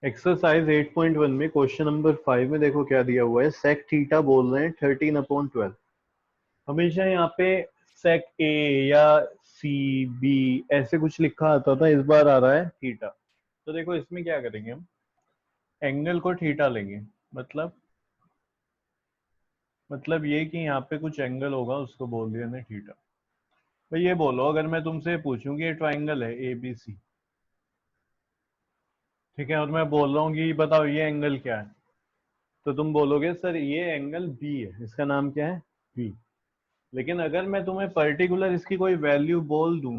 Exercise 8.1 में question number 5 में देखो क्या दिया हुआ है। सेक थीटा बोल रहे हैं 13/12। हमेशा यहाँ पे सेक ए या सी बी ऐसे कुछ लिखा आता था, इस बार आ रहा है थीटा। तो देखो इसमें क्या करेंगे, हम एंगल को थीटा लेंगे। मतलब ये कि यहाँ पे कुछ एंगल होगा, उसको बोल दिया हमने थीटा। तो ये बोलो, अगर मैं तुमसे पूछूं कि ये ट्राइंगल है ए बी सी, ठीक है, और मैं बोल रहा हूँ कि बताओ ये एंगल क्या है, तो तुम बोलोगे सर ये एंगल बी है, इसका नाम क्या है, बी। लेकिन अगर मैं तुम्हें पर्टिकुलर इसकी कोई वैल्यू बोल दूं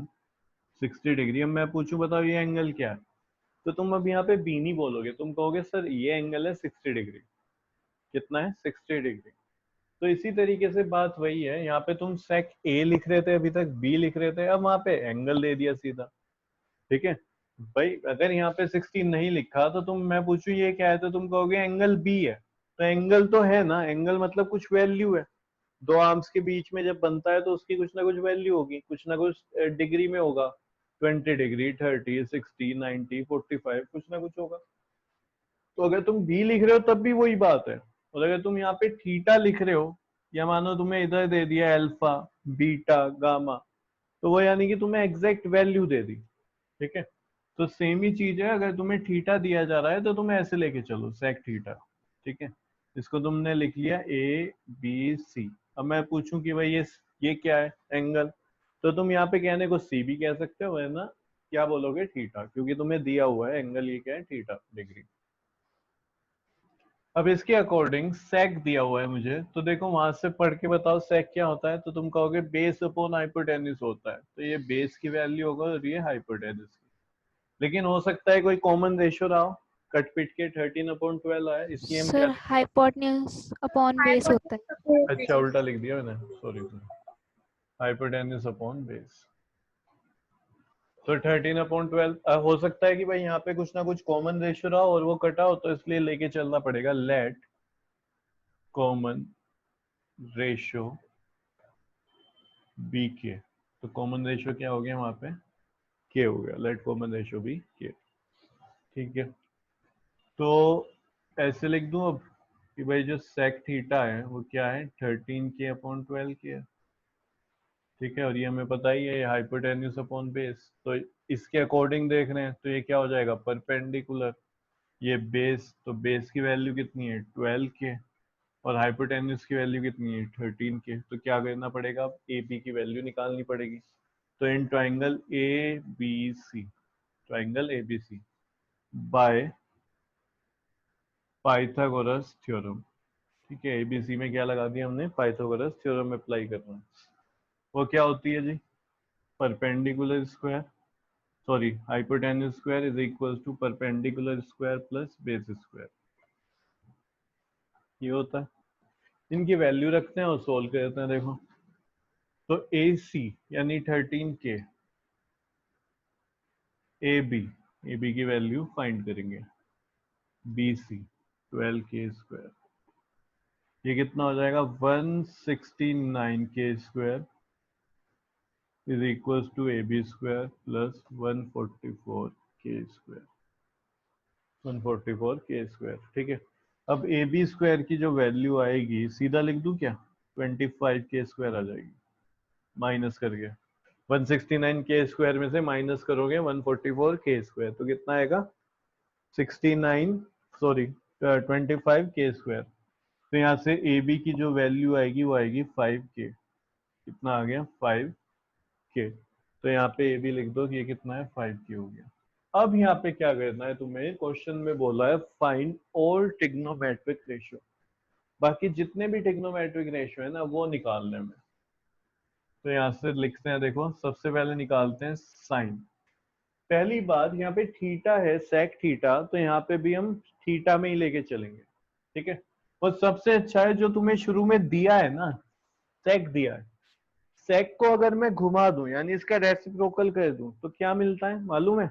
60 डिग्री, अब मैं पूछूं बताओ ये एंगल क्या है, तो तुम अब यहाँ पे बी नहीं बोलोगे, तुम कहोगे सर ये एंगल है 60 डिग्री। कितना है, 60 डिग्री। तो इसी तरीके से बात वही है, यहाँ पे तुम सेक ए लिख रहे थे, अभी तक बी लिख रहे थे, अब वहां पे एंगल दे दिया सीधा। ठीक है भाई, अगर यहाँ पे 60 नहीं लिखा तो तुम, मैं पूछूं ये क्या है, तो तुम कहोगे एंगल बी है। तो एंगल तो है ना, एंगल मतलब कुछ वैल्यू है। दो आर्म्स के बीच में जब बनता है तो उसकी कुछ ना कुछ वैल्यू होगी, कुछ ना कुछ डिग्री में होगा। 20 डिग्री, 30, 60, 90, 45, कुछ ना कुछ होगा। तो अगर तुम बी लिख रहे हो तब भी वही बात है। और अगर तुम यहाँ पे थीटा लिख रहे हो, या मानो तुम्हें इधर दे दिया अल्फा, बीटा, गामा, तो वो यानी कि तुम्हें एग्जैक्ट वैल्यू दे दी। ठीक है, तो सेम ही चीज है, अगर तुम्हें थीटा दिया जा रहा है तो तुम्हें ऐसे लेके चलो सेक थीटा। ठीक है, इसको तुमने लिख लिया ए बी सी। अब मैं पूछूं कि भाई ये क्या है, एंगल, तो तुम यहाँ पे कहने को सी भी कह सकते हो, वरना क्या बोलोगे, थीटा, क्योंकि तुम्हें दिया हुआ है एंगल ये क्या है, थीटा डिग्री। अब इसके अकॉर्डिंग सेक दिया हुआ है मुझे, तो देखो वहां से पढ़ के बताओ सेक क्या होता है, तो तुम कहोगे बेस अपॉन हाइपोटेन्यूज होता है, तो ये बेस की वैल्यू होगा और ये हाइपोटेन्यूज की। लेकिन हो सकता है कोई कॉमन रेशियो रहा हो, कट पिट के 13/12 आया, इसलिए हम क्या सर हाइपोटेन्यूज अपॉन बेस होता है। अच्छा उल्टा लिख दिया मैंने, सॉरी। हाइपोटेन्यूज अपॉन बेस, तो 13/12 हो सकता है कि भाई यहाँ पे कुछ ना कुछ कॉमन रेशियो रहा और वो कटा हो, तो इसलिए लेके चलना पड़ेगा लेट कॉमन रेशियो बी के। तो कॉमन रेशियो क्या हो गया वहां पे, के हो गया, लेट कॉमन रेशियो बी के। ठीक है, तो ऐसे लिख दूं अब कि भाई जो सेक थीटा है वो क्या है, 13 के/12 के है। ठीक है, और ये हमें पता ही है हाइपोटेन्यूज अपॉन बेस, तो इसके अकॉर्डिंग देख रहे हैं तो ये क्या हो जाएगा, परपेंडिकुलर। ये बेस, तो बेस की वैल्यू कितनी है, 12 के, और हाइपोटेन्यूज की वैल्यू कितनी है, 13 के। तो क्या करना पड़ेगा, अब ए बी की वैल्यू निकालनी पड़ेगी। तो in triangle A B C, triangle A B C by Pythagoras theorem. ठीक है, एबीसी में क्या लगा दिया हमने, पाइथागोरस थ्योरम अप्लाई करना है। वो क्या होती है जी, perpendicular square, sorry hypotenuse square is equal to perpendicular square plus base square, ये होता है। इनकी वैल्यू रखते हैं और सोल्व करते हैं। देखो, तो ए सी यानी 13 के, ए बी की वैल्यू फाइंड करेंगे, बी सी 12 के स्क्वायर, ये कितना हो जाएगा, 169 के square is equal to A B square plus 144 के स्क्वायर, 144 के स्क्वायर। ठीक है, अब ए बी स्क्वायर की जो वैल्यू आएगी सीधा लिख दूं क्या, 25 के स्क्वायर आ जाएगी, माइनस करके 169 के स्क्वायर में से माइनस करोगे 144 के स्क्वायर, तो कितना आएगा, 69, सॉरी 25 के स्क्वायर। तो यहाँ से ए बी की जो वैल्यू आएगी वो आएगी 5 के, कितना आ गया, 5 के। तो यहाँ पे ए बी लिख दो कि ये कितना है, 5 के हो गया। अब यहाँ पे क्या करना है तुम्हें, क्वेश्चन में बोला है फाइंड ऑल ट्रिग्नोमेट्रिक रेशियो, बाकी जितने भी ट्रिग्नोमेट्रिक रेशियो है ना वो निकालने में। तो यहाँ से लिखते हैं, देखो सबसे पहले निकालते हैं साइन। पहली बात, यहाँ पे थीटा है, सेक थीटा, तो यहाँ पे भी हम थीटा में ही लेके चलेंगे। ठीक है, और सबसे अच्छा है जो तुम्हें शुरू में दिया है ना, सेक दिया है, सेक को अगर मैं घुमा दूं यानी इसका रेसिप्रोकल कर दूं तो क्या मिलता है मालूम है,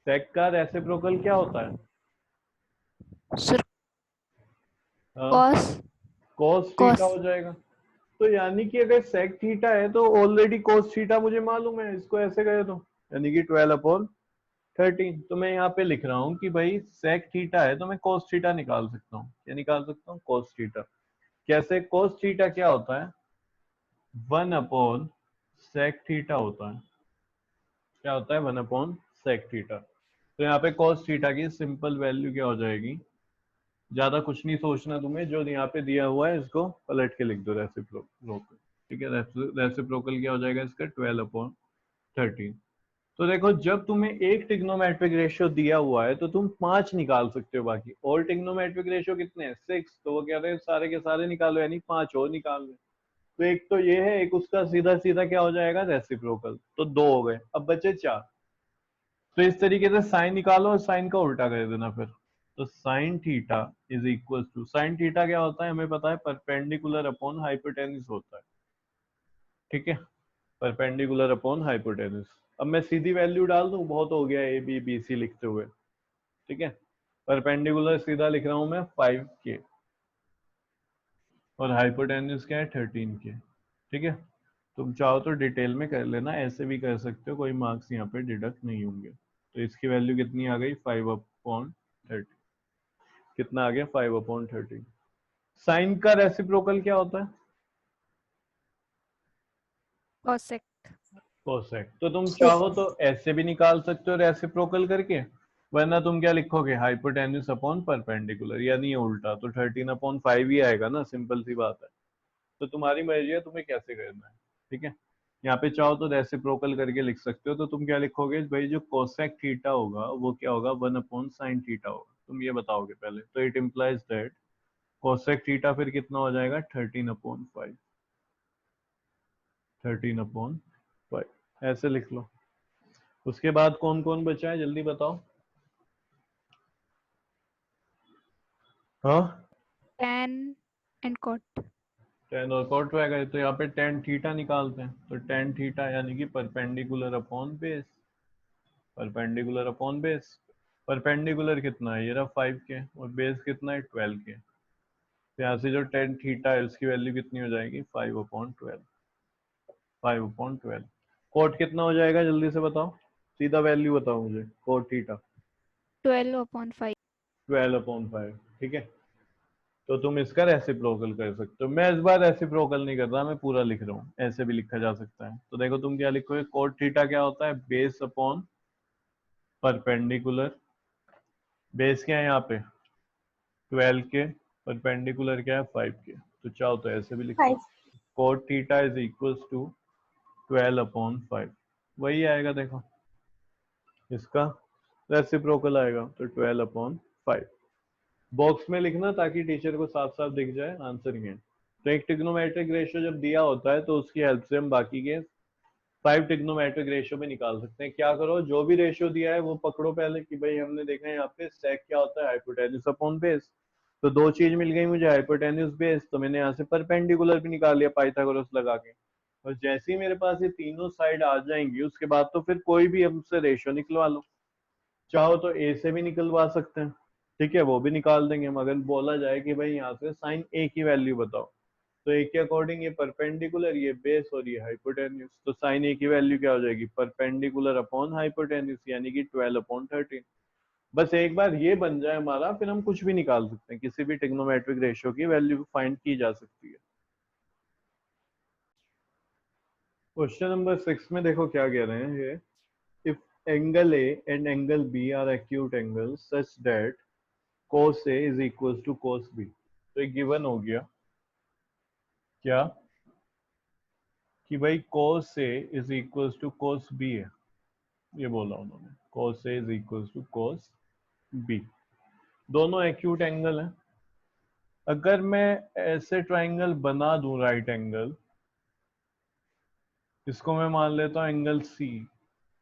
सेक का रेसिप्रोकल क्या होता है, सर हाँ, कॉस cos थीटा कॉस हो जाएगा। तो यानी कि अगर सेक थीटा है तो ऑलरेडी cos थीटा मुझे मालूम है, इसको ऐसे कहे तो यानी कि 12/12 13। तो मैं यहाँ पे लिख रहा हूँ कि भाई सेक थीटा है तो मैं कोस थीटा निकाल सकता हूँ। क्या निकाल सकता हूँ? Cos theta. कैसे? कोस थीटा क्या होता है? 1 सेक थीटा होता है। क्या होता है? 1 सेक थीटा। तो यहाँ पे कोस थीटा की सिंपल वैल्यू क्या हो जाएगी? ज्यादा कुछ नहीं सोचना तुम्हें, जो यहाँ पे दिया हुआ है इसको पलट के लिख दो, रेसिप्रोकल। ठीक है, रेसिप्रोकल क्या हो जाएगा इसका? 12/13। तो देखो, जब तुम्हें एक ट्रिग्नोमेट्रिक रेशियो दिया हुआ है तो तुम 5 निकाल सकते हो। बाकी और ट्रिग्नोमेट्रिक रेशियो कितने हैं? 6। तो वो कह रहे हैं सारे के सारे निकालो, यानी 5 और निकाल लो। तो एक तो ये है, एक उसका सीधा सीधा क्या हो जाएगा? रेसिप्रोकल। तो 2 हो गए, अब बचे 4। तो इस तरीके से साइन निकालो और साइन का उल्टा कर देना फिर। तो sine theta is equal to, sine theta क्या होता है हमें पता है, परपेंडिकुलर अपॉन हाइपोटेन्यूज होता है। ठीक है, परपेंडिकुलर अपॉन हाइपोटेन्यूज। अब मैं सीधी वैल्यू डाल दूं, बहुत हो गया ए बी बी सी लिखते हुए। ठीक है, परपेंडिकुलर सीधा लिख रहा हूं मैं 5K और हाइपोटेन्यूज क्या है? 13K। ठीक है, तुम चाहो तो डिटेल में कर लेना, ऐसे भी कर सकते हो, कोई मार्क्स यहाँ पे डिडक्ट नहीं होंगे। तो इसकी वैल्यू कितनी आ गई? 5/13। कितना आ गया? 5/13। साइन का रेसिप्रोकल क्या होता है? cosec। कोसेक। तो तुम चाहो तो ऐसे भी निकाल सकते हो रेसिप्रोकल करके, वरना तुम क्या लिखोगे? हाइपोटेन्यूज अपॉन परपेंडिकुलर, यानी ये उल्टा। तो 13/5 ही आएगा ना, सिंपल सी बात है। तो तुम्हारी मर्जी है तुम्हें कैसे करना है। ठीक है, यहाँ पे चाहो तो रेसिप्रोकल करके लिख सकते हो। तो तुम क्या लिखोगे भाई? जो कोसेक थीटा होगा वो क्या होगा? 1/sin थीटा होगा। तुम ये बताओगे पहले। तो it implies that cosec theta फिर कितना हो जाएगा? 13/5। 13/5 ऐसे लिख लो। उसके बाद कौन कौन बचा है जल्दी बताओ। हाँ, tan and cot। टेन और कॉट रहेगा। तो यहाँ पे टेन थीटा निकालते हैं। तो टेन थीटा यानी कि perpendicular upon base. Perpendicular upon base. Perpendicular कितना है? ये रहा 5K और बेस कितना है? 12K। तो यहाँ से जो टेन थीटा है उसकी वैल्यू कितनी हो जाएगी? 5/12। 5/12। कोट कितना हो जाएगा जल्दी से बताओ, सीधा वैल्यू बताओ मुझे। Cot theta 12/5। 12/5। ठीक है, तो तुम इसका रेसिप्रोकल कर सकते हो। मैं इस बार रेसिप्रोकल नहीं कर रहा, मैं पूरा लिख रहा हूँ, ऐसे भी लिखा जा सकता है। तो देखो तुम क्या लिखोगे? कोट थीटा क्या होता है? Base upon perpendicular. बेस क्या है यहाँ पे? 12K। परपेंडिकुलर क्या है? 5K। तो चाहो तो ऐसे भी लिख सकते। Cot theta is equals to 12/5। वही आएगा देखो, इसका रेसिप्रोकल आएगा। तो 12/5 बॉक्स में लिखना ताकि टीचर को साफ साफ दिख जाए आंसर ये। तो एक ट्रिग्नोमेट्रिक रेशियो जब दिया होता है तो उसकी हेल्प से हम बाकी के 5 ट्रिग्नोमेट्रिक रेशियो में निकाल सकते हैं। क्या करो, जो भी रेशियो दिया है वो पकड़ो पहले कि भाई हमने देखा है यहाँ पे सेक क्या होता है? Hypotenuse upon base. तो दो चीज मिल गई मुझे, हाइपोटेन्यूज बेस। तो मैंने यहाँ से परपेंडिकुलर भी निकाल लिया पाइथागोरस लगा के। और जैसे ही मेरे पास ये तीनों साइड आ जाएंगी उसके बाद तो फिर कोई भी हमसे रेशियो निकलवा लो। चाहो तो ए से भी निकलवा सकते हैं। ठीक है, वो भी निकाल देंगे हम। अगर बोला जाए कि भाई यहाँ से साइन ए की वैल्यू बताओ, तो ए के अकॉर्डिंग ये परपेंडिकुलर, ये बेस और ये हाइपोटेन्यूज। तो साइन ए की वैल्यू क्या हो जाएगी? परपेंडिकुलर अपॉन हाइपोटेन्यूज, यानी कि 12/13। बस एक बार ये बन जाए हमारा, फिर हम कुछ भी निकाल सकते हैं। किसी भी ट्रिग्नोमेट्रिक रेशियो की वैल्यू फाइंड की जा सकती है। क्वेश्चन नंबर 6 में देखो क्या कह रहे हैं ये। If angle A and angle B are acute angle such that cos A is equals to cos B। तो एक गिवन हो गया क्या कि भाई cos A is equals to cos B है। ये बोला उन्होंने, cos A is equals to cos B। दोनों एक्यूट एंगल हैं। अगर मैं ऐसे ट्राइंगल बना दूं राइट एंगल, इसको मैं मान लेता हूं एंगल C।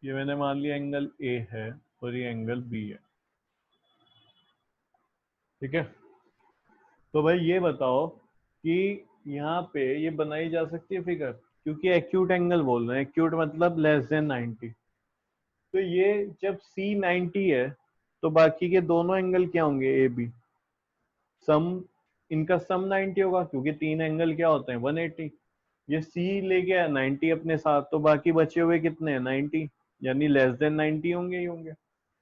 ये मैंने मान लिया एंगल A है और ये एंगल B है। ठीक है, तो भाई ये बताओ कि यहाँ पे ये बनाई जा सकती है फिगर, क्योंकि एक्यूट एंगल बोल रहे हैं। एक्यूट मतलब <90। तो ये जब C 90 है तो बाकी के दोनों एंगल क्या होंगे? A B. सम, इनका सम 90 होगा क्योंकि तीन एंगल क्या होते हैं? 180। ये C ले गया 90 अपने साथ, तो बाकी बचे हुए कितने हैं? 90, यानी <90 होंगे ही होंगे।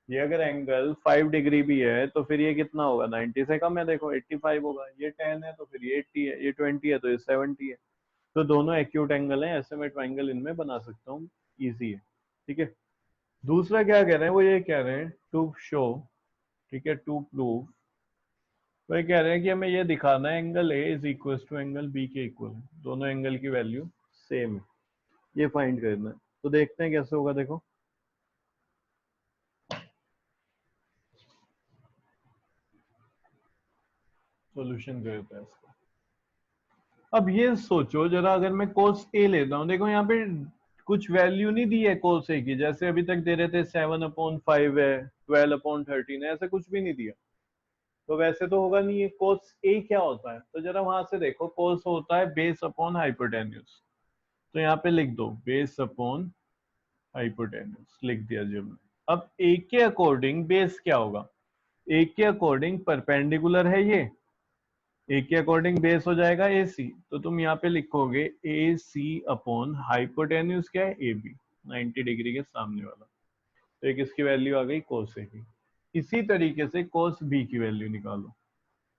ये अगर एंगल 5 डिग्री भी है तो फिर ये कितना होगा, 90 से कम है, देखो 85 होगा। ये 10 है तो फिर ये 80 है, ये 20 है तो ये 70 है। तो दोनों एक्यूट एंगल हैं, ऐसे मैं ट्राइंगल इनमें बना सकता हूँ, इजी है। ठीक है, दूसरा क्या कह रहे हैं, वो ये कह रहे हैं टू शो, ठीक है, टू प्रूव, वो ये कह रहे हैं कि हमें ये दिखाना है angle A is equal to angle B के इक्वल है, दोनों एंगल की वैल्यू सेम है, ये फाइंड करना है। तो देखते हैं कैसे होगा, देखो सॉल्यूशन करते हैं इसका। अब ये सोचो जरा, अगर मैं कोस ए लेता हूँ, देखो यहाँ पे कुछ वैल्यू नहीं दी है कोस ए की, जैसे अभी तक दे रहे थे 7/5 है, 12/13 है, ऐसा कुछ भी नहीं दिया। तो वैसे तो होगा नहीं, ये कोस ए क्या होता है, तो जरा वहां से देखो, कोस होता है बेस अपॉन हाइपोटेन्यूज। तो यहाँ पे लिख दो बेस अपॉन हाइपोटेन्यूज, लिख दिया जी हमने। अब ए के अकॉर्डिंग बेस क्या होगा, ए के अकॉर्डिंग परपेंडिकुलर है ये, ए के अकॉर्डिंग बेस हो जाएगा ए सी, तो तुम यहाँ पे लिखोगे ए सी अपॉन हाइपोटेन्यूज क्या है, ए बी, 90 डिग्री के सामने वाला। तो एक इसकी वैल्यू आ गई कोस ए की। इसी तरीके से कोस बी की वैल्यू निकालो।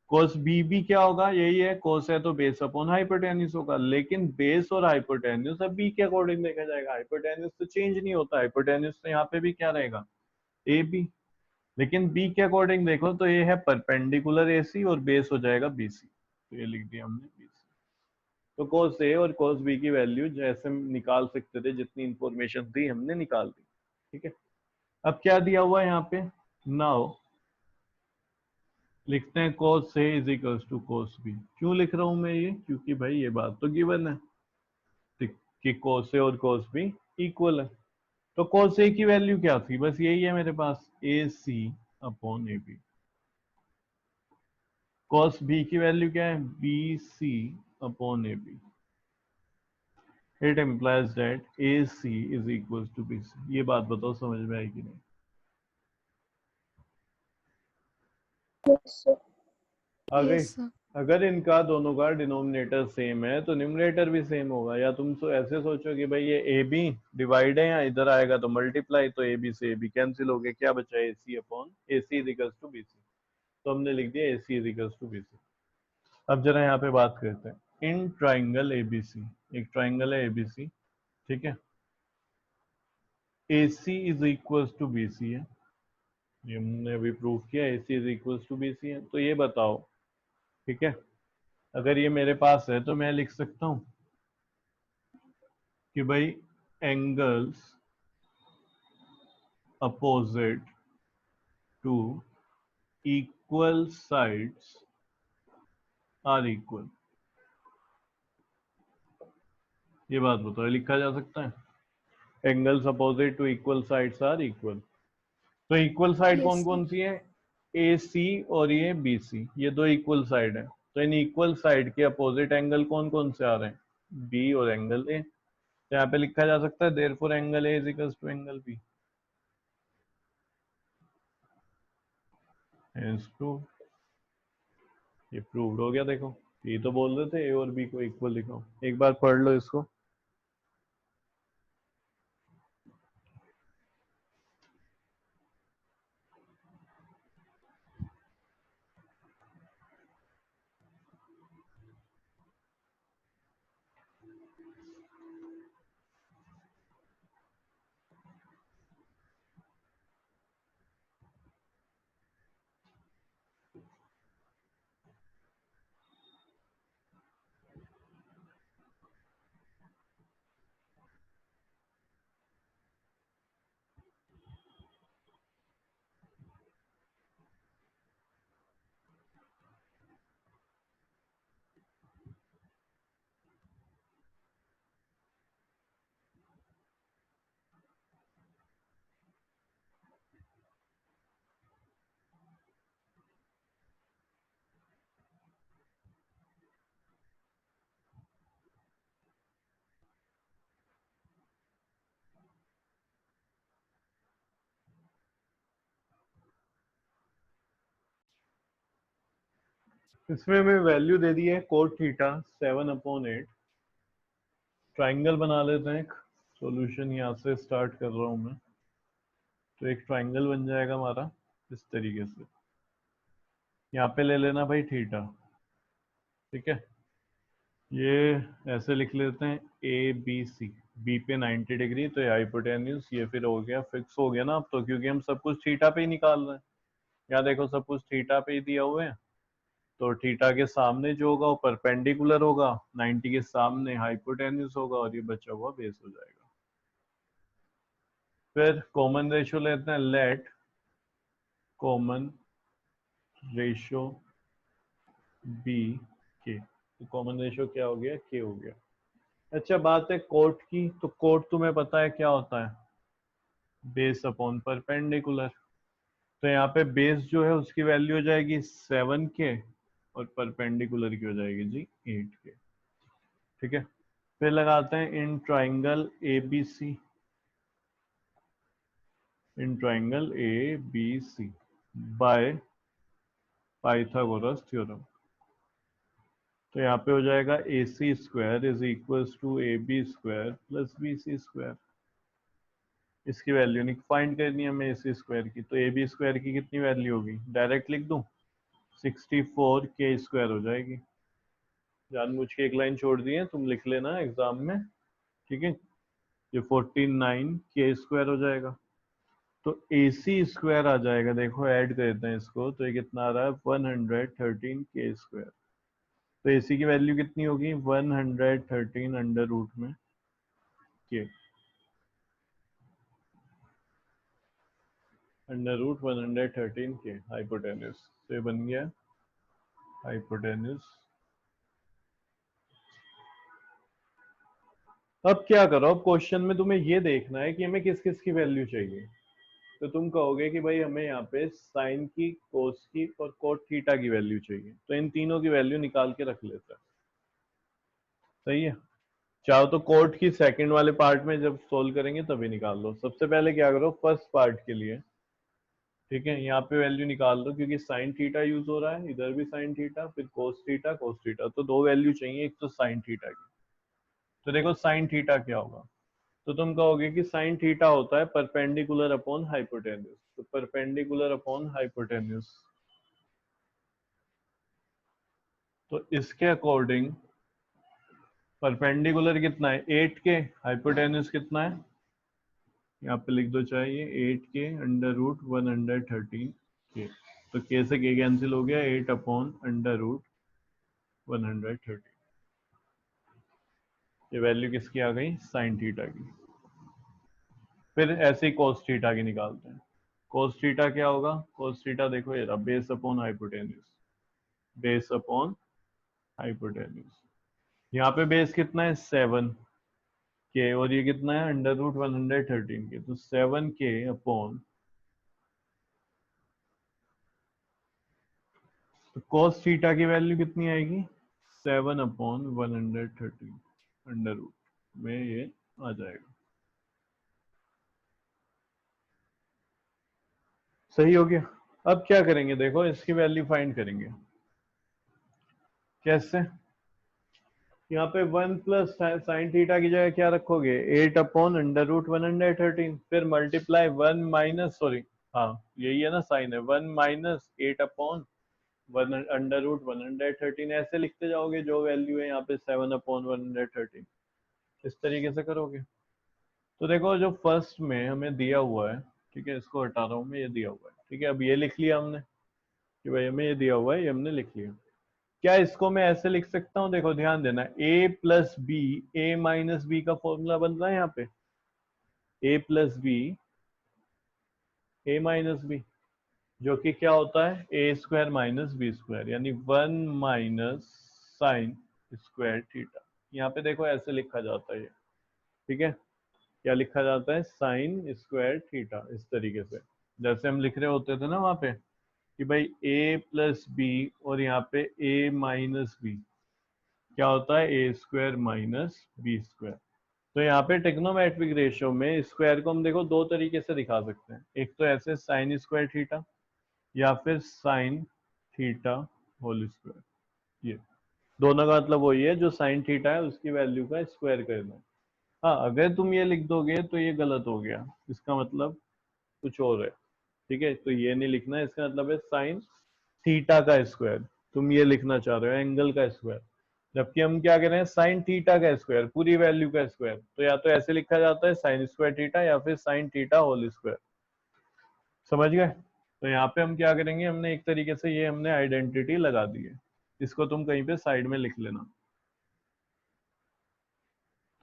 कोस बी भी क्या होगा, यही है, कोस है तो बेस अपॉन हाइपोटेन्यूज होगा, लेकिन बेस और हाइपोटेन्यूज अब बी के अकॉर्डिंग देखा जाएगा, हाइपोटेन्यूज तो चेंज नहीं होता, हाइपोटेन्यूज तो यहाँ पे भी क्या रहेगा, ए बी। लेकिन बी के अकॉर्डिंग देखो तो ये है परपेंडिकुलर ए सी और बेस हो जाएगा बी सी, तो ये लिख दिया हमने बी सी। तो कोस ए और कोस बी की वैल्यू जैसे हम निकाल सकते थे, जितनी इंफॉर्मेशन थी हमने निकाल दी। ठीक है, अब क्या दिया हुआ है यहाँ पे, नाउ लिखते हैं cos A is equal to cos B। क्यों लिख रहा हूं मैं ये, क्योंकि भाई ये बात तो गिवन है कि cos A और cos B इक्वल है। तो cos A की वैल्यू क्या थी, बस यही है मेरे पास, AC upon AB। cos B की वैल्यू क्या है, BC upon AB। It implies that AC is equal to BC। ये बात बताओ समझ में आएगी नहीं, Yes, sir. आ गई। Yes, sir. अगर इनका दोनों का डिनोमिनेटर सेम है तो न्यूमरेटर भी सेम होगा। या तुम ऐसे सोचो कि भाई ये ए बी डिवाइड है, या इधर आएगा तो मल्टीप्लाई, तो ए बी से ए बी कैंसिल हो गए, क्या बचा, A C upon A C is equal to B C. तो हमने लिख दिया A C is equal to B C. अब जरा यहाँ पे बात करते हैं, इन ट्राइंगल ए बी सी, एक ट्राइंगल है ए बी सी, ठीक है, A C is equal to B C है, ये हमने अभी प्रूव किया, A C is equal to B C है। तो ये बताओ, ठीक है, अगर ये मेरे पास है तो मैं लिख सकता हूँ कि भाई angles opposite to equal sides are equal. ये बात बताओ, लिखा जा सकता है angles opposite to equal sides are equal. तो इक्वल साइड Yes, कौन sir. कौन सी है, ए सी और ये बी सी, ये दो इक्वल साइड है। तो इन इक्वल साइड के अपोजिट एंगल कौन कौन से आ रहे हैं, बी और एंगल ए। तो यहाँ पे लिखा जा सकता है therefore angle A is equal to angle B. ये प्रूव्ड हो गया, देखो ये तो बोल रहे थे ए और बी को इक्वल लिखो, एक बार पढ़ लो इसको। इसमें हमें वैल्यू दे दी है कोट थीटा 7/8। ट्राइंगल बना लेते हैं, सॉल्यूशन यहाँ से स्टार्ट कर रहा हूं मैं। तो एक ट्राइंगल बन जाएगा हमारा इस तरीके से। यहाँ पे ले लेना भाई थीटा, ठीक है। ये ऐसे लिख लेते हैं ए बी सी, बी पे 90 डिग्री तो ये हाइपोटेन्यूज, ये फिर हो गया फिक्स हो गया ना अब तो, क्योंकि हम सब कुछ थीटा पे ही निकाल रहे हैं। यहाँ देखो सब कुछ थीटा पे ही दिया हुआ है, तो थीटा के सामने जो होगा वो परपेंडिकुलर होगा, 90 के सामने हाइपोटेन्यूज होगा और ये बचा हुआ बेस हो जाएगा। फिर कॉमन रेशियो लेते हैं, लेट कॉमन रेशियो बी के, तो कॉमन रेशियो क्या हो गया, के हो गया। अच्छा बात है कोट की, तो कोट तुम्हें पता है क्या होता है, बेस अपॉन परपेंडिकुलर। तो यहाँ पे बेस जो है उसकी वैल्यू हो जाएगी 7 के और परपेंडिकुलर की हो जाएगी जी 8 के, ठीक है। फिर लगाते हैं in triangle A B C, in triangle A B C by Pythagoras theorem. तो यहाँ पे हो जाएगा A C square is equals to A B square plus B C square. इसकी वैल्यू नहीं फाइंड करनी है हमें ए सी स्क्वायर की, तो ए बी स्क्वायर की कितनी वैल्यू होगी, डायरेक्ट लिख दूं 64 के स्क्वायर हो जाएगी। जानबूझ के एक लाइन छोड़ दी है, तुम लिख लेना एग्जाम में, ठीक है। ये 49 के स्क्वायर हो जाएगा। तो ए सी स्क्वायर आ जाएगा, देखो ऐड कर देते हैं इसको, तो ये कितना आ रहा है 113 के स्क्वायर। तो ए सी की वैल्यू कितनी होगी 113 अंडर रूट में के, अंडर रूट 113 के हाइपोटेन्यूज। तो ये बन गया हाइपोटेन्यूज। अब क्या करो, अब क्वेश्चन में तुम्हें ये देखना है कि हमें किस किस की वैल्यू चाहिए। तो तुम कहोगे कि भाई हमें यहाँ पे साइन की, कोस की और कोट थीटा की वैल्यू चाहिए, तो इन तीनों की वैल्यू निकाल के रख लेते हैं, सही है। चाहो तो कोट की सेकंड वाले पार्ट में जब सोल्व करेंगे तभी निकाल लो। सबसे पहले क्या करो फर्स्ट पार्ट के लिए, ठीक है, यहाँ पे वैल्यू निकाल लो, क्योंकि साइन थीटा यूज हो रहा है, इधर भी साइन थीटा, फिर कोस थीटा, तो दो वैल्यू चाहिए, एक तो साइन थीटा की। तो देखो साइन थीटा क्या होगा, तो तुम कहोगे कि साइन थीटा होता है परपेंडिकुलर अपॉन हाइपोटेन्यूज, तो परपेंडिकुलर अपॉन हाइपोटेन्यूज। तो इसके अकॉर्डिंग परपेंडिकुलर कितना है 8 के, हाइपोटेन्यूज कितना है, यहाँ पे लिख दो चाहिए 8 के अंडर रूट 113 के। तो के से के कैंसिल हो गया, 8 अपॉन अंडर रूट 113। ये वैल्यू किसकी आ गई, साइन थीटा की। फिर ऐसे ही कोस थीटा की निकालते हैं। कोस थीटा क्या होगा, कोस थीटा देखो ये रहा base upon hypotenuse, base upon hypotenuse. यहाँ पे बेस कितना है 7 के और ये कितना है अंडर रूट 113 के, तो 7 के अपॉन, तो cos थीटा की वैल्यू कितनी आएगी 7 अपॉन 113 अंडर रूट में, ये आ जाएगा। सही हो गया। अब क्या करेंगे देखो, इसकी वैल्यू फाइंड करेंगे। कैसे, यहाँ पे 1 प्लस साइन थीटा की जगह क्या रखोगे 8 अपॉन अंडर रूट 113, फिर मल्टीप्लाई 1 माइनस, सॉरी हाँ यही है ना साइन है, 1 माइनस 8 अपॉन 1 अंडर रूट 113, ऐसे लिखते जाओगे, जो वैल्यू है यहाँ पे 7 अपॉन 113, इस तरीके से करोगे। तो देखो जो फर्स्ट में हमें दिया हुआ है, ठीक है, इसको हटा रहा हूँ मैं, ये दिया हुआ है, ठीक है। अब ये लिख लिया हमने कि भाई हमें ये दिया हुआ है, ये हमने लिख लिया। क्या इसको मैं ऐसे लिख सकता हूँ, देखो ध्यान देना, a plus B, A minus B का फॉर्मूला बन रहा है यहाँ पे, a plus B, A minus B, जो कि क्या होता है A square minus B square, यानी 1 माइनस साइन स्क्वायर थीटा। यहाँ पे देखो ऐसे लिखा जाता है, ठीक है, क्या लिखा जाता है साइन स्क्वायर थीटा, इस तरीके से जैसे हम लिख रहे होते थे ना वहां पे कि भाई a प्लस बी और यहाँ पे a माइनस बी क्या होता है A square minus B square. तो यहाँ पे टेक्नोमेट्रिक रेशियो में स्क्वायर को हम देखो दो तरीके से दिखा सकते हैं, एक तो ऐसे साइन स्क्वायर थीटा या फिर साइन थीटा होल स्क्वायर। ये दोनों का मतलब वही है, जो साइन थीटा है उसकी वैल्यू का स्क्वायर करना। हाँ अगर तुम ये लिख दोगे तो ये गलत हो गया, इसका मतलब कुछ और है, ठीक है। तो ये नहीं लिखना है, इसका मतलब है साइन थीटा का स्क्वायर, तुम ये लिखना चाह रहे हो एंगल का स्क्वायर, जबकि हम क्या कह रहे हैं साइन थीटा का स्क्वायर, पूरी वैल्यू का स्क्वायर। तो या तो ऐसे लिखा जाता है साइन स्क्वायर थीटा या फिर साइन थीटा होल स्क्वायर, समझ गए। तो यहाँ पे हम क्या करेंगे, हमने एक तरीके से ये हमने आइडेंटिटी लगा दी है, इसको तुम कहीं पे साइड में लिख लेना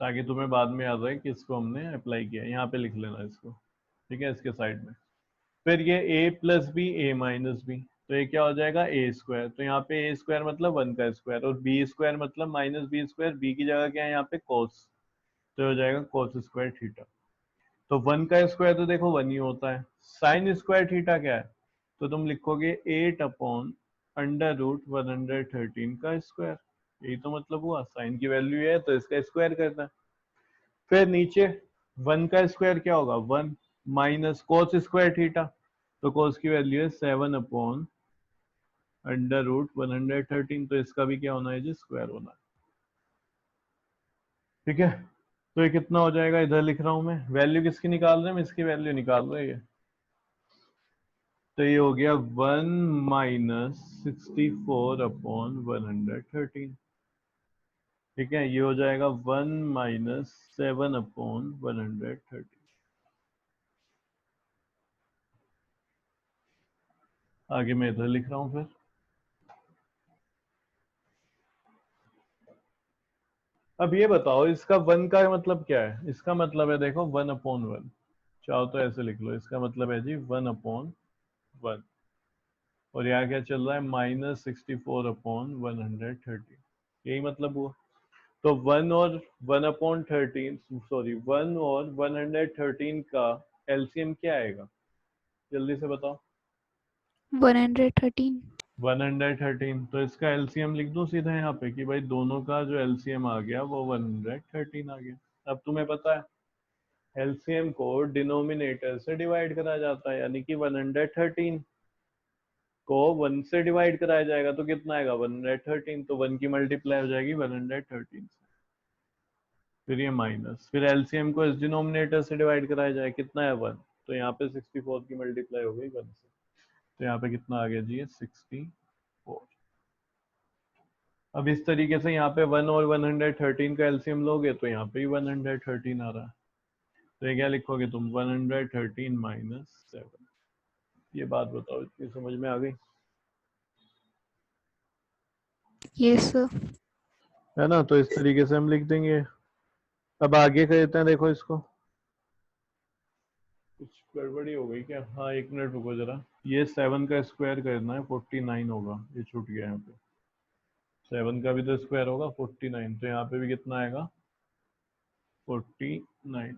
ताकि तुम्हें बाद में याद रहे कि इसको हमने अप्लाई किया। यहाँ पे लिख लेना इसको, ठीक है, इसके साइड में। फिर ये a plus B A minus B, तो ये क्या हो जाएगा ए स्क्वायर। तो यहाँ पे ए स्क्वायर मतलब 1 का स्क्वायर, और बी स्क्वायर मतलब माइनस बी स्क्वायर, बी की जगह क्या है यहाँ पे कोस, तो हो जाएगा कोस स्क्वायर थीटा। तो 1 का स्क्वायर तो देखो 1 ही होता है। साइन स्क्वायर थीटा क्या है, तो तुम लिखोगे 8 अपॉन अंडर रूट 113 का स्क्वायर। यही तो मतलब हुआ, साइन की वैल्यू है तो इसका स्क्वायर करना है। फिर नीचे 1 का स्क्वायर क्या होगा, 1 माइनस कोस स्क्वायर थीटा, तो कोस की वैल्यू है 7 अपॉन अंडर रूट 113, तो इसका भी क्या होना है जी, स्क्वायर होना है, ठीक है। तो ये कितना हो जाएगा, इधर लिख रहा हूं मैं, वैल्यू किसकी निकाल रहे हैं, हम इसकी वैल्यू निकाल रहे हैं। तो ये हो गया 1 माइनस 64 अपॉन 113, ठीक है। ये हो जाएगा 1 माइनस 7 अपॉन 113। आगे मैं इधर लिख रहा हूं फिर। अब ये बताओ इसका 1 का मतलब क्या है, इसका मतलब है देखो 1 अपॉन 1, चाहो तो ऐसे लिख लो, इसका मतलब है जी 1 अपॉन 1, और यहाँ क्या चल रहा है माइनस 64 अपॉन 130, यही मतलब हुआ। तो 1 और 1 अपॉन 13, सॉरी 1 और 113 का एलसीएम क्या आएगा, जल्दी से बताओ। 113. 113, तो इसका एलसीएम लिख दो सीधा यहाँ पे कि भाई दोनों का जो एलसीएम आ गया वो 113 आ गया। अब तुम्हें पता है एलसीएम को डिनोमिनेटर से डिवाइड करा जाता है, यानी कि 113 को 1 से डिवाइड कराया जाएगा तो कितना आएगा 113, तो 1 की मल्टीप्लाई हो जाएगी 113 से, फिर ये माइनस, फिर एलसीएम को इस डिनोमिनेटर से डिवाइड कराया जाए, कितना है 1, तो यहाँ पे 64 की मल्टीप्लाई हो गई 1 से, तो यहाँ पे कितना आ गया जी ये 64। अब इस तरीके से यहाँ पे 1 और 113 का एलसीएम लोगे तो यहाँ पे ही 113 आ रहा है, तो ये क्या लिखोगे तुम 113 माइनस 7। ये बात बताओ, इतनी समझ में आ गई Yes, sir. है ना। तो इस तरीके से हम लिख देंगे। अब आगे करते हैं, देखो इसको, कुछ गड़बड़ी हो गई क्या, हाँ एक मिनट रुको जरा, ये 7 का स्क्वायर करना है 49 होगा, ये छूट गया यहाँ पे, 7 का भी तो स्क्वायर होगा 49, तो यहाँ पे भी कितना आएगा 49।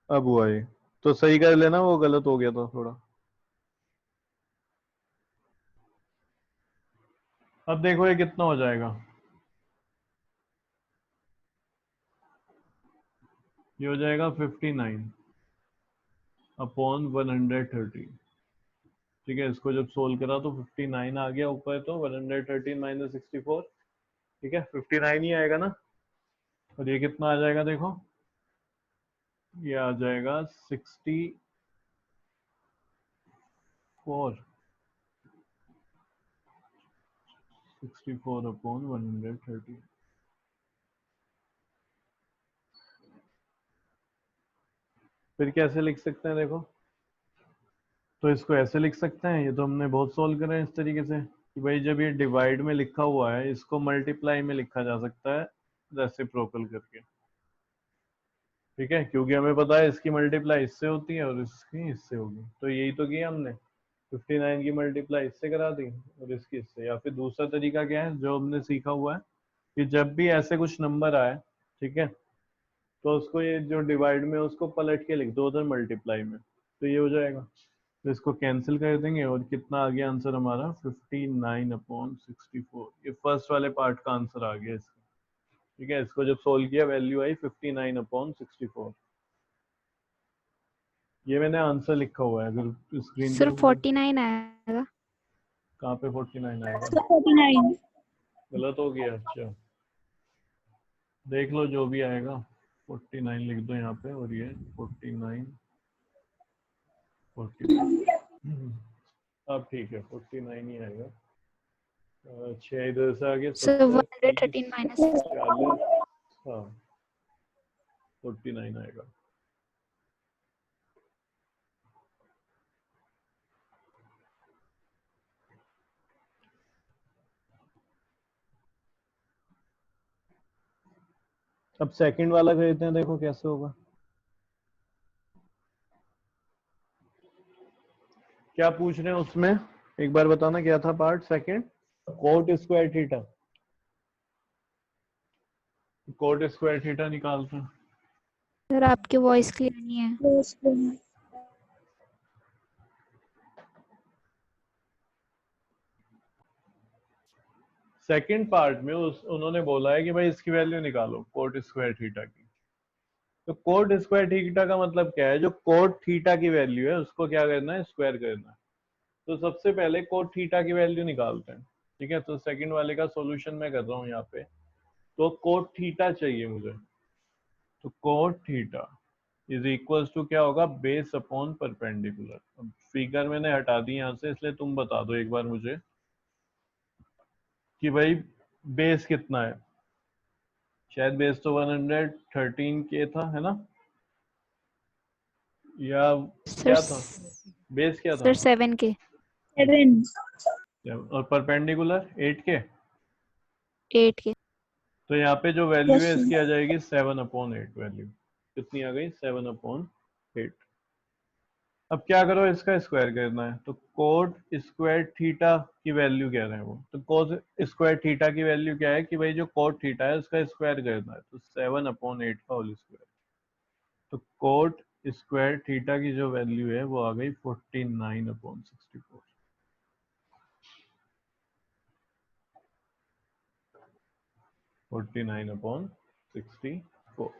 अब हुआ ये, तो सही कर लेना, वो गलत हो गया था थोड़ा। अब देखो ये कितना हो जाएगा, ये हो जाएगा 59 अपॉन 130, ठीक है। इसको जब सोल्व करा तो 59 आ गया ऊपर, तो 113 माइनस 64, ठीक है 59 ही आएगा ना। और ये कितना आ जाएगा देखो, ये आ जाएगा 64 अपॉन 130। फिर कैसे लिख सकते हैं देखो, तो इसको ऐसे लिख सकते हैं, ये तो हमने बहुत सोल्व करा है इस तरीके से कि भाई जब ये डिवाइड में लिखा हुआ है इसको मल्टीप्लाई में लिखा जा सकता है रेसिप्रोकल करके, ठीक है, क्योंकि हमें पता है इसकी मल्टीप्लाई इससे होती है और इसकी इससे होगी, तो यही तो किया हमने, 59 की मल्टीप्लाई इससे करा दी और इसकी इससे। या फिर दूसरा तरीका क्या है जो हमने सीखा हुआ है कि जब भी ऐसे कुछ नंबर आए, ठीक है, तो उसको ये जो डिवाइड में उसको पलट के लिख दो उधर मल्टीप्लाई में, तो ये हो जाएगा। तो इसको कैंसिल कर देंगे और कितना आ गया आंसर हमारा 59 अपॉन 64, ये फर्स्ट वाले पार्ट का आंसर आ गया इसका, ठीक है। इसको जब सोल्व किया वैल्यू आई 59 अपॉन 64। ये मैंने आंसर लिखा हुआ है, अगर स्क्रीन पे Sir, 49 आएगा. कहाँ पे 49 आएगा, 49. गलत हो गया, अच्छा देख लो जो भी आएगा। 49 लिख दो यहाँ पे, और ये 49 49। अब ठीक है, 49 ही आएगा। 6 इधर से आगे So 70 113 minus 40, हाँ 49 आएगा। अब सेकंड वाला करते हैं, देखो कैसे होगा। क्या पूछ रहे हैं उसमें, एक बार बताना क्या था part second. Coat square theta, coat square theta निकालते हैं। सर आपकी वॉइस क्लियर नहीं है। Yes, sir. सेकंड पार्ट में उन्होंने बोला है कि भाई इसकी वैल्यू निकालो कोट स्क्वायर थीटा की। तो कोट स्क्वायर थीटा का मतलब क्या है, जो कोट थीटा की वैल्यू है उसको क्या करना है, स्क्वायर करना है। तो सबसे पहले कोट थीटा की वैल्यू निकालते हैं, ठीक है। तो सेकंड वाले का सॉल्यूशन मैं कर रहा हूँ यहाँ पे। तो कोट थीटा चाहिए मुझे, तो cot theta is equals to क्या होगा, बेस अपॉन परपेंडिकुलर। अब फिगर मैंने हटा दी यहाँ से, इसलिए तुम बता दो एक बार मुझे कि भाई बेस कितना है। शायद बेस तो 113 के था, है ना, या सर क्या था, बेस क्या था। सर 7 के 7. और परपेंडिकुलर 8 के। 8 के। तो यहाँ पे जो वैल्यू Yes, है sir. इसकी आ जाएगी 7/8। वैल्यू कितनी आ गई, 7/8। अब क्या करो, इसका स्क्वायर करना है। तो कोट स्क्वायर थीटा की वैल्यू कह रहे हैं वो, तो कोट स्क्वायर थीटा की वैल्यू क्या है कि भाई जो कोट थीटा है उसका स्क्वायर करना है, तो 7/8 का होल स्क्वायर। तो कोट स्क्वायर थीटा की जो वैल्यू है वो आ गई 49/64। 49/64।